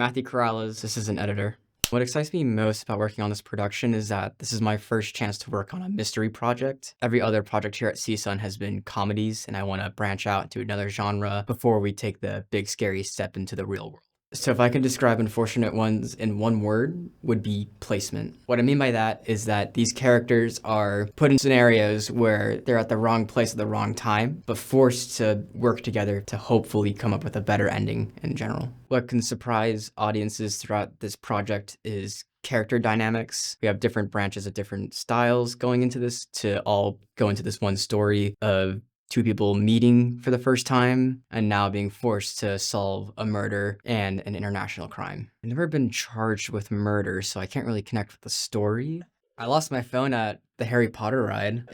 Matthew Corralz, this is an editor. What excites me most about working on this production is that this is my first chance to work on a mystery project. Every other project here at CSUN has been comedies, and I want to branch out to another genre before we take the big scary step into the real world. So if I could describe Unfortunate Ones in one word, would be placement. What I mean by that is that these characters are put in scenarios where they're at the wrong place at the wrong time, but forced to work together to hopefully come up with a better ending in general. What can surprise audiences throughout this project is character dynamics. We have different branches of different styles going into this to all go into this one story of two people meeting for the first time and now being forced to solve a murder and an international crime. I've never been charged with murder, so I can't really connect with the story. I lost my phone at the Harry Potter ride.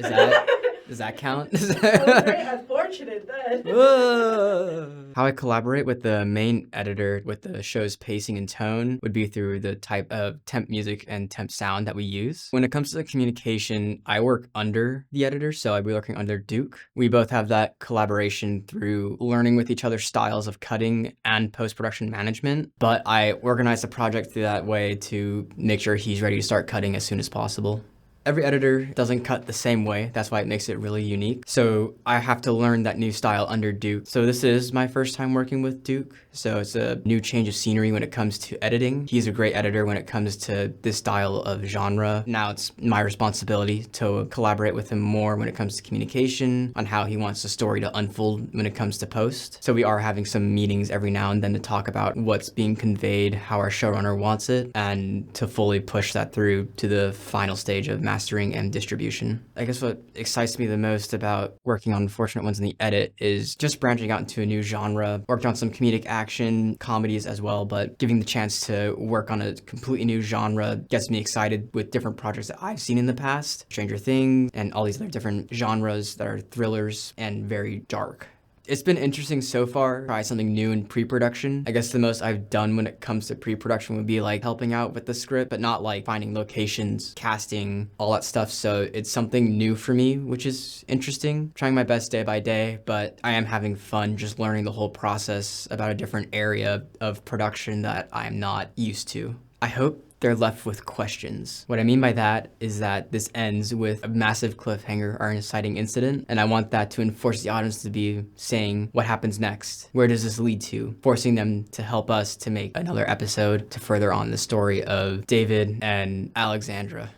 Does that count? Oh, very unfortunate then. How I collaborate with the main editor with the show's pacing and tone would be through the type of temp music and temp sound that we use. When it comes to the communication, I work under the editor, so I'd be working under Duke. We both have that collaboration through learning with each other's styles of cutting and post-production management, but I organize the project through that way to make sure he's ready to start cutting as soon as possible. Every editor doesn't cut the same way. That's why it makes it really unique. So I have to learn that new style under Duke. So this is my first time working with Duke. So it's a new change of scenery when it comes to editing. He's a great editor when it comes to this style of genre. Now it's my responsibility to collaborate with him more when it comes to communication, on how he wants the story to unfold when it comes to post. So we are having some meetings every now and then to talk about what's being conveyed, how our showrunner wants it, and to fully push that through to the final stage of mastering and distribution. I guess what excites me the most about working on Unfortunate Ones in the edit is just branching out into a new genre. Worked on some comedic action, comedies as well, but giving the chance to work on a completely new genre gets me excited with different projects that I've seen in the past. Stranger Things and all these other different genres that are thrillers and very dark. It's been interesting so far, try something new in pre-production. I guess the most I've done when it comes to pre-production would be like helping out with the script, but not like finding locations, casting, all that stuff. So it's something new for me, which is interesting. Trying my best day by day, but I am having fun just learning the whole process about a different area of production that I'm not used to. I hope they're left with questions. What I mean by that is that this ends with a massive cliffhanger or an inciting incident, and I want that to enforce the audience to be saying, what happens next? Where does this lead to? Forcing them to help us to make another episode to further on the story of David and Alexandra.